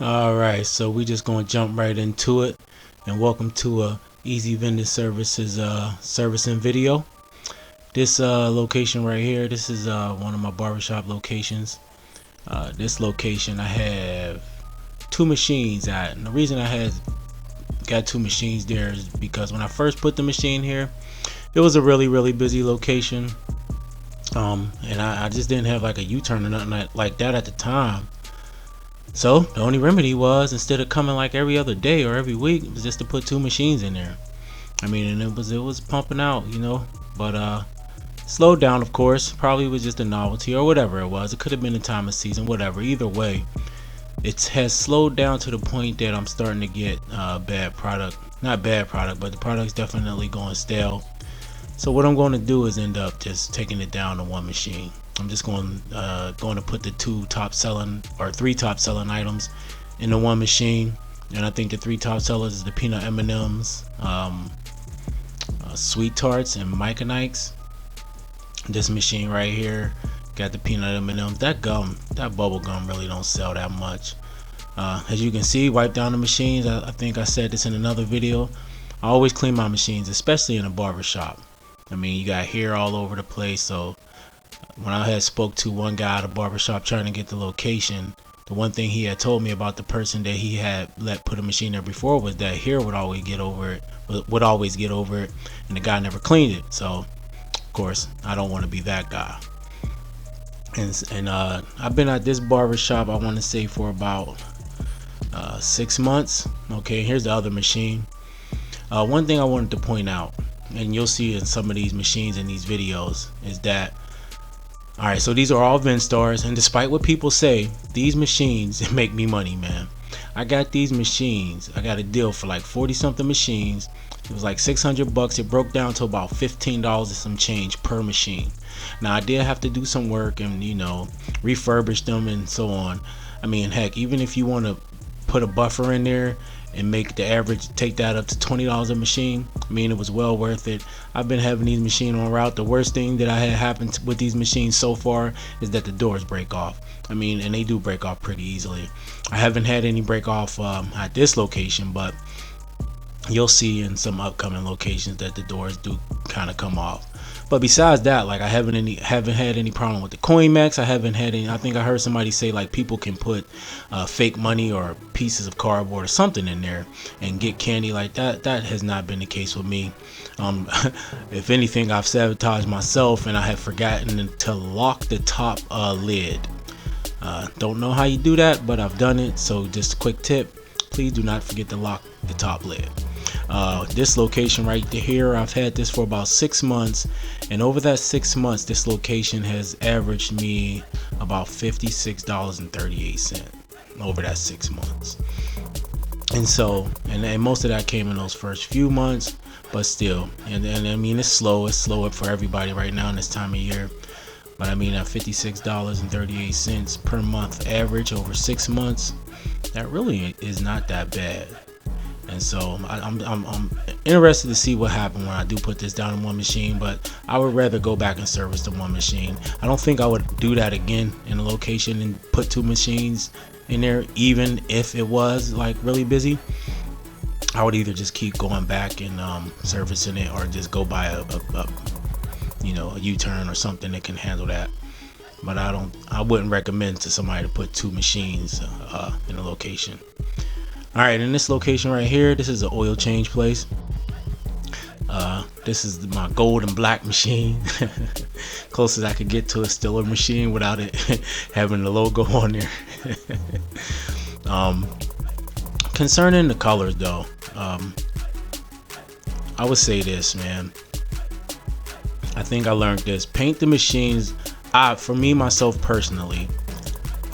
Alright, so we just gonna jump right into it, and welcome to Easy Vending Services servicing video. This location right here, this is one of my barbershop locations. This location I have two machines at, and the reason I got two machines there is because when I first put the machine here, it was a really busy location, and I just didn't have like a U-turn or nothing like that at the time. So the only remedy was, instead of coming like every other day or every week, was just to put two machines in there. I mean, and it was pumping out, you know, but slowed down, of course. Probably was just a novelty or whatever it was. It could have been the time of season, whatever. Either way, it has slowed down to the point that I'm starting to get bad product. Not bad product, but the product's definitely going stale. So what I'm going to do is end up just taking it down to one machine. I'm just going to put the three top selling items into one machine, and I think the three top sellers is the peanut M&Ms, sweet tarts, and Micronikes. This machine right here got the peanut M&Ms. That bubble gum really don't sell that much. As you can see, wipe down the machines. I think I said this in another video. I always clean my machines, especially in a barbershop. I mean, you got hair all over the place, so when I had spoke to one guy at a barbershop trying to get the location, the one thing he had told me about the person that he had let put a machine there before was that hair would always get over it, and the guy never cleaned it. So of course I don't want to be that guy. And I've been at this barbershop, I want to say, for about 6 months. Okay, here's the other machine. One thing I wanted to point out, and you'll see in some of these machines in these videos, is that, alright, so these are all Vendstars, and despite what people say, these machines make me money, man. I got these machines, I got a deal for like 40 something machines. It was like $600. It broke down to about $15 and some change per machine. Now I did have to do some work and, you know, refurbish them and so on. I mean, heck, even if you want to put a buffer in there and make the average, take that up to $20 a machine, I mean, it was well worth it. I've been having these machines on route. The worst thing that I had happened with these machines so far is that the doors break off. I mean, and they do break off pretty easily. I haven't had any break off at this location, but you'll see in some upcoming locations that the doors do kind of come off. But besides that, like, I haven't had any problem with the coin max. I haven't had any. I think I heard somebody say like people can put fake money or pieces of cardboard or something in there and get candy like that. That has not been the case with me. If anything, I've sabotaged myself and I have forgotten to lock the top lid. Don't know how you do that, but I've done it. So just a quick tip: please do not forget to lock the top lid. This location right here, I've had this for about 6 months, and over that 6 months, this location has averaged me about $56.38 over that 6 months. And so, and most of that came in those first few months, but still, and I mean, it's slow for everybody right now in this time of year. But I mean, at $56.38 per month average over 6 months, that really is not that bad. And so I'm interested to see what happens when I do put this down in one machine, but I would rather go back and service the one machine. I don't think I would do that again in a location and put two machines in there, even if it was like really busy. I would either just keep going back and servicing it, or just go buy a U-turn or something that can handle that. But I wouldn't recommend to somebody to put two machines in a location. Alright, in this location right here, this is an oil change place. This is my gold and black machine. Closest I could get to a Stiller machine without it having the logo on there. Concerning the colors though, I would say this, man. I think I learned this. Paint the machines. For me, myself personally,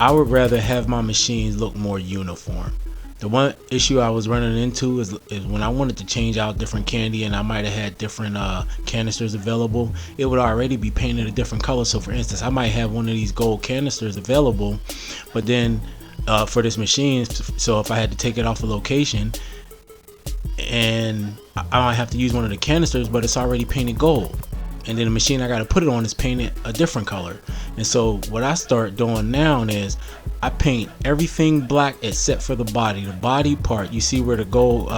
I would rather have my machines look more uniform. The one issue I was running into is when I wanted to change out different candy, and I might have had different canisters available, it would already be painted a different color. So for instance, I might have one of these gold canisters available, but then for this machine, so if I had to take it off a location, and I might have to use one of the canisters, but it's already painted gold. and then the machine I got to put it on is painted a different color. And so what I start doing now is I paint everything black except for the body. The body part, you see where the gold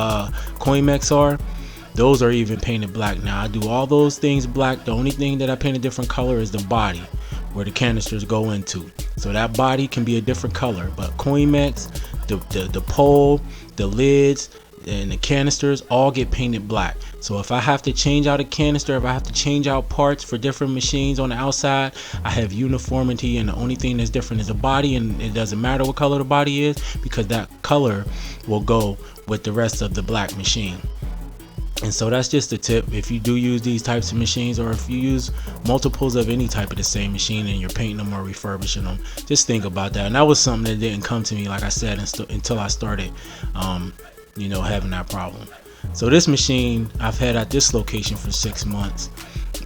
coin mechs are, those are even painted black now. I do all those things black. The only thing that I paint a different color is the body, where the canisters go into. So that body can be a different color, but coin mechs, the pole, the lids, and the canisters all get painted black. So if I have to change out a canister, if I have to change out parts for different machines on the outside, I have uniformity, and the only thing that's different is the body, and it doesn't matter what color the body is because that color will go with the rest of the black machine. And so that's just a tip. If you do use these types of machines, or if you use multiples of any type of the same machine and you're painting them or refurbishing them, just think about that. And that was something that didn't come to me, like I said, until I started having that problem. So this machine I've had at this location for 6 months,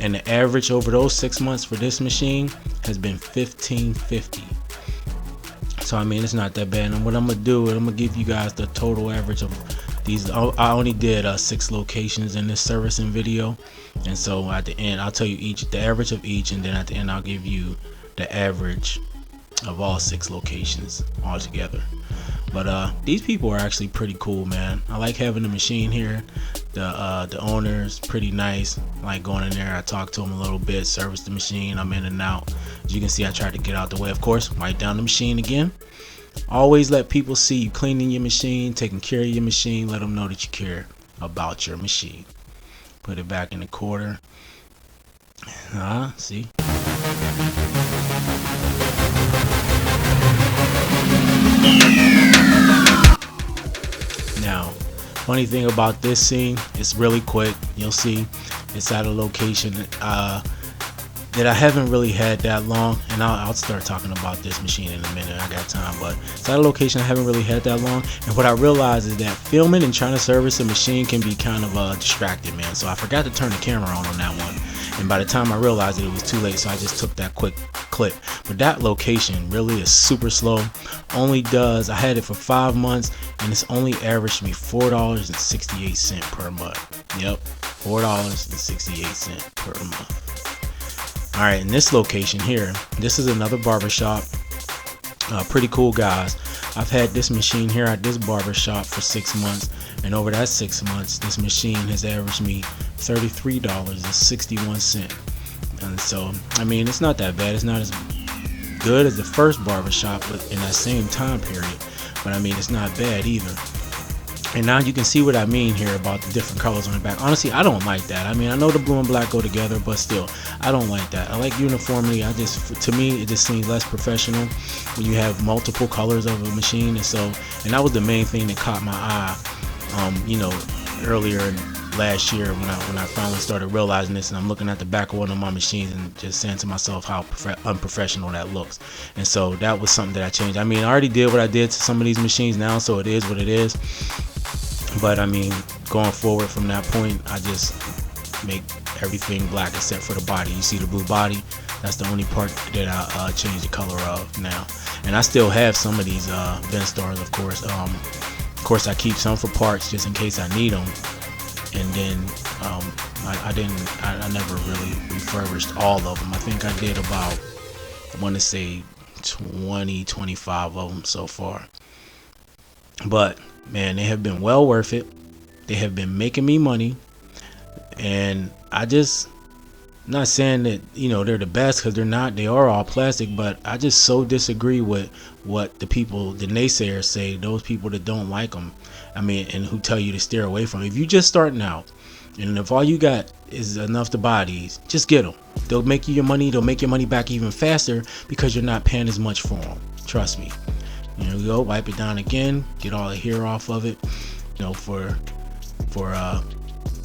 and the average over those 6 months for this machine has been $15.50. So I mean, it's not that bad. And what I'm gonna do is I'm gonna give you guys the total average of these. I only did 6 locations in this servicing video, and so at the end I'll tell you the average of each, and then at the end I'll give you the average of all 6 locations all together. But these people are actually pretty cool, man. I like having the machine here. The owner's pretty nice. I like going in there. I talk to him a little bit, service the machine. I'm in and out. As you can see, I tried to get out the way. Of course, wipe down the machine again. Always let people see you cleaning your machine, taking care of your machine. Let them know that you care about your machine. Put it back in the quarter. See? Now, funny thing about this scene, it's really quick. You'll see it's at a location that I haven't really had that long, and I'll start talking about this machine in a minute. I got time, but it's at a location I haven't really had that long. And what I realized is that filming and trying to service a machine can be kind of distracting, man. So I forgot to turn the camera on that one, and by the time I realized it was too late, so I just took that quick clip. But that location really is super slow. I had it for 5 months, and it's only averaged me $4.68 per month. Yep, $4.68 per month. All right, in this location here, this is another barbershop. Pretty cool guys. I've had this machine here at this barbershop for 6 months, and over that 6 months, this machine has averaged me $33.61. And so, I mean, it's not that bad. It's not as good as the first barbershop in that same time period, but I mean, it's not bad either. And now you can see what I mean here about the different colors on the back. Honestly, I don't like that. I mean, I know the blue and black go together, but still, I don't like that. I like uniformity. To me, it just seems less professional when you have multiple colors of a machine. And that was the main thing that caught my eye, earlier last year when I finally started realizing this, and I'm looking at the back of one of my machines and just saying to myself how unprofessional that looks. And so that was something that I changed. I mean, I already did what I did to some of these machines now, so it is what it is. But I mean, going forward from that point, I just make everything black except for the body. You see the blue body? That's the only part that I change the color of now. And I still have some of these Vent stars, of course. Of course, I keep some for parts just in case I need them. And then I never really refurbished all of them. I think I did about, I want to say 25 of them so far. But man, they have been well worth it. They have been making me money, and I'm not saying that they're the best, because they're not. They are all plastic, but I just so disagree with what the naysayers say, those people that don't like them. I mean, and who tell you to steer away from them. If you're just starting out, and if all you got is enough to buy these, just get them. They'll make you your money. They'll make your money back even faster because you're not paying as much for them. Trust me. Here we go. Wipe it down again. Get all the hair off of it.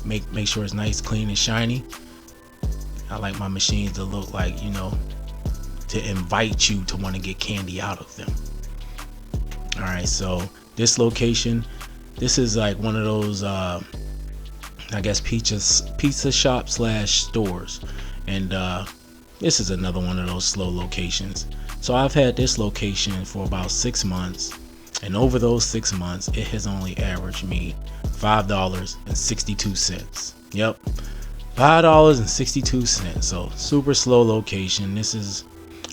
Make sure it's nice, clean, and shiny. I like my machines to look like, to invite you to want to get candy out of them. All right, so this location, this is like one of those, I guess pizza shop / stores, and this is another one of those slow locations. So I've had this location for about 6 months, and over those 6 months, it has only averaged me $5.62. Yep, $5.62. So super slow location. This is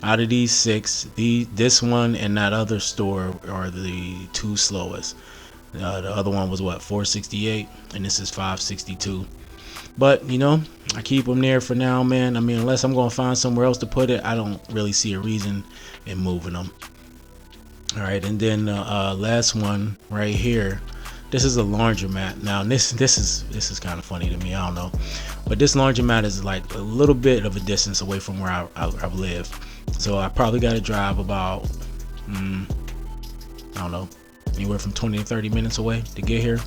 out of these 6. This one and that other store are the 2 slowest. The other one was what, 468, and this is 562. But you know, I keep them there for now, man. I mean, unless I'm gonna find somewhere else to put it, I don't really see a reason in moving them. All right, and then last one right here. This is a laundromat. Now this is kind of funny to me. I don't know, but this laundromat is like a little bit of a distance away from where I live. So I probably got to drive about I don't know, anywhere from 20 to 30 minutes away to get here.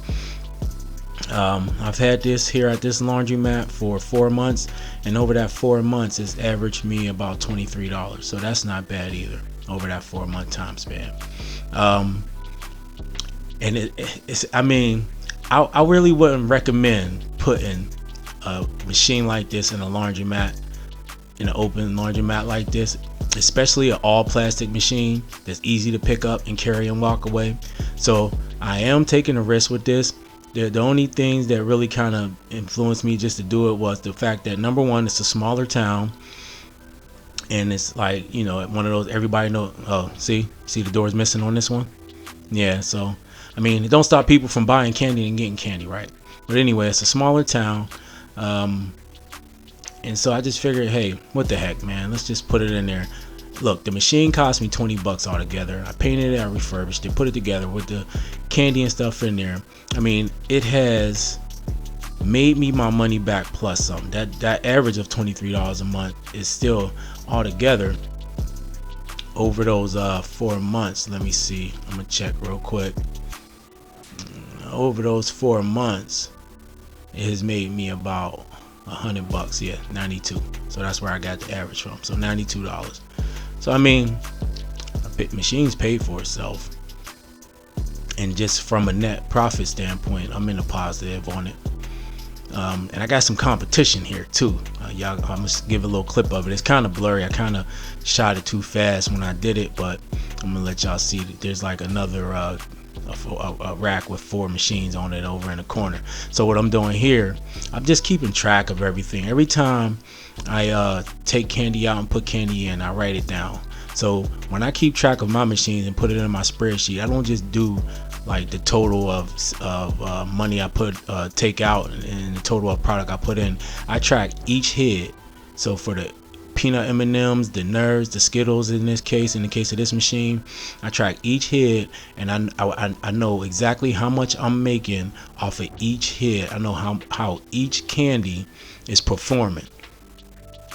I've had this here at this laundromat for 4 months, and over that 4 months, it's averaged me about $23. So that's not bad either over that 4-month time span. And it's, I mean, I really wouldn't recommend putting a machine like this in a laundromat, in an open laundromat like this, especially an all plastic machine that's easy to pick up and carry and walk away. So I am taking a risk with this. The only things that really kind of influenced me just to do it was the fact that, number one, it's a smaller town, and it's like, you know, one of those everybody know. Oh, see the door's missing on this one. Yeah, so I mean, it don't stop people from buying candy and getting candy, right? But anyway, it's a smaller town, and so I just figured, hey, what the heck, man, let's just put it in there. Look, the machine cost me $20 altogether. I painted it, I refurbished it, put it together with the candy and stuff in there. I mean, it has made me my money back plus some. That average of $23 a month is still altogether over those 4 months. Let me see. I'm gonna check real quick. Over those 4 months, it has made me about $100. Yeah, 92. So that's where I got the average from. So $92. So I mean, machine's paid for itself, and just from a net profit standpoint, I'm in a positive on it. And I got some competition here too. Y'all, I'm gonna give a little clip of it. It's kind of blurry. I kind of shot it too fast when I did it, but I'm gonna let y'all see that there's like another a rack with 4 machines on it over in the corner. So what I'm doing here, I'm just keeping track of everything. Every time I take candy out and put candy in, I write it down. So when I keep track of my machines and put it in my spreadsheet, I don't just do like the total of money I take out and the total of product I put in. I track each hit. So for the peanut M&Ms, the Nerds, the Skittles in this case, in the case of this machine, I track each hit, and I know exactly how much I'm making off of each hit. I know how each candy is performing.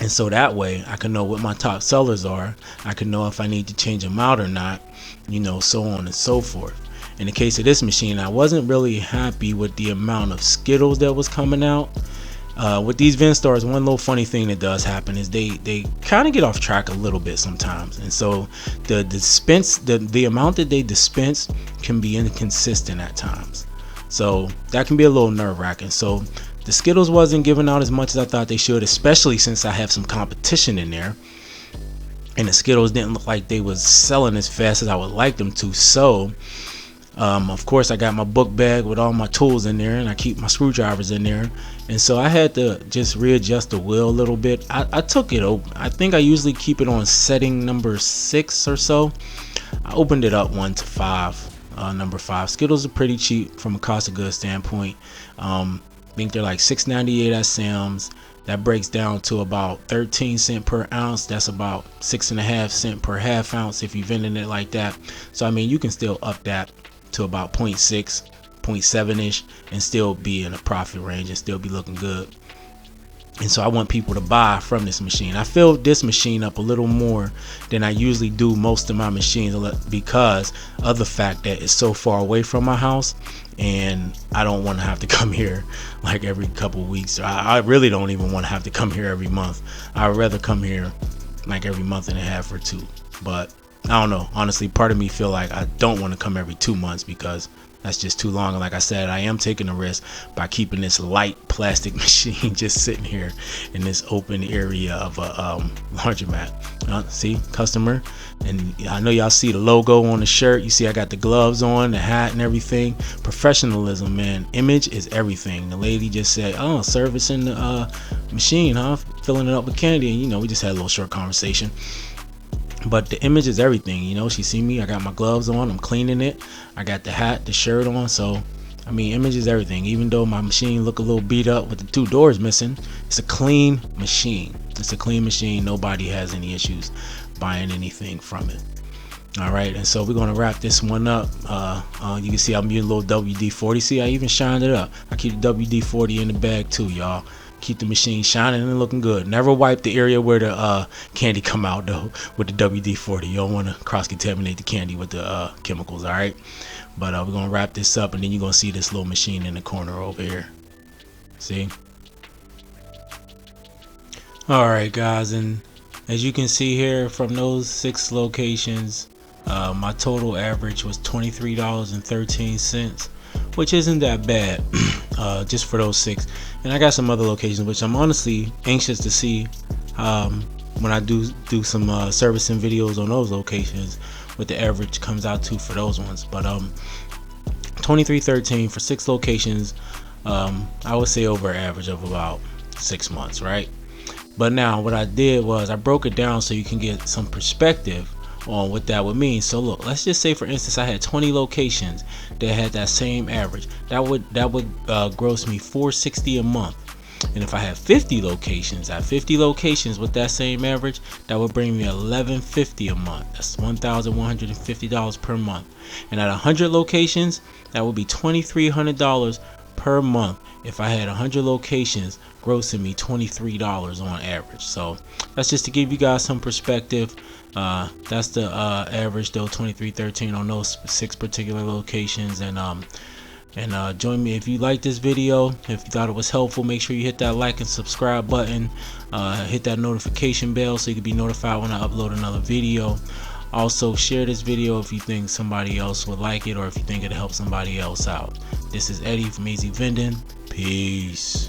And so that way I can know what my top sellers are. I can know if I need to change them out or not, you know, so on and so forth. In the case of this machine, I wasn't really happy with the amount of Skittles that was coming out. With these Venstars, one little funny thing that does happen is they kind of get off track a little bit sometimes, and so the amount that they dispense can be inconsistent at times. So that can be a little nerve-wracking. So the Skittles wasn't giving out as much as I thought they should, especially since I have some competition in there, and the Skittles didn't look like they was selling as fast as I would like them to. So of course I got my book bag with all my tools in there, and I keep my screwdrivers in there, and so I had to just readjust the wheel a little bit. I took it open. I think I usually keep it on setting number 6 or so. I opened it up 1 to 5, number 5. Skittles are pretty cheap from a cost of goods standpoint. I think they're like $6.98 at Sam's. That breaks down to about 13 cents per ounce. That's about 6.5 cents per half ounce if you're vending it like that. So I mean, you can still up that to about 0.6, 0.7 ish, and still be in a profit range and still be looking good. And so I want people to buy from this machine. I filled this machine up a little more than I usually do most of my machines, because of the fact that it's so far away from my house, and I don't want to have to come here like every couple weeks. I really don't even want to have to come here every month. I'd rather come here like every month and a half or 2. But I don't know, honestly, part of me feel like I don't want to come every 2 months, because That's just too long. And like I said, I am taking a risk by keeping this light plastic machine just sitting here in this open area of a laundromat. See, customer, and I know y'all see the logo on the shirt. You see I got the gloves on, the hat and everything. Professionalism, man. Image is everything. The lady just said, oh, servicing the machine, huh? Filling it up with candy. And you know, we just had a little short conversation. But the image is everything, you know. She see me, I got my gloves on, I'm cleaning it, I got the hat, the shirt on. So I mean, image is everything. Even though my machine look a little beat up with the 2 doors missing, it's a clean machine. It's a clean machine. Nobody has any issues buying anything from it. All right, and so we're gonna wrap this one up. You can see I'm using a little WD-40. See, I even shined it up. I keep the WD-40 in the bag too, y'all. Keep the machine shining and looking good. Never wipe the area where the candy come out though with the WD-40. You don't want to cross-contaminate the candy with the chemicals. All right, but we're gonna wrap this up, and then you're gonna see this little machine in the corner over here. See? All right, guys, and as you can see here from those 6 locations, my total average was $23.13, which isn't that bad. Just for those 6, and I got some other locations which I'm honestly anxious to see when I do some servicing videos on those locations, what the average comes out to for those ones. But $23.13 for 6 locations, I would say over average of about 6 months, right? But now what I did was I broke it down so you can get some perspective on what that would mean. So look, let's just say for instance I had 20 locations that had that same average. That would gross me $460 a month. And if I had 50 locations, at 50 locations with that same average, that would bring me $1150 a month. That's $1,150 per month. And at 100 locations, that would be $2,300 per month. If I had 100 locations grossing me $23 on average. So that's just to give you guys some perspective. That's the average though, $23.13 on those 6 particular locations. And join me if you like this video. If you thought it was helpful, make sure you hit that like and subscribe button. Hit that notification bell so you can be notified when I upload another video. Also share this video if you think somebody else would like it, or if you think it'll help somebody else out. This is Eddie from Easy Vending. Peace.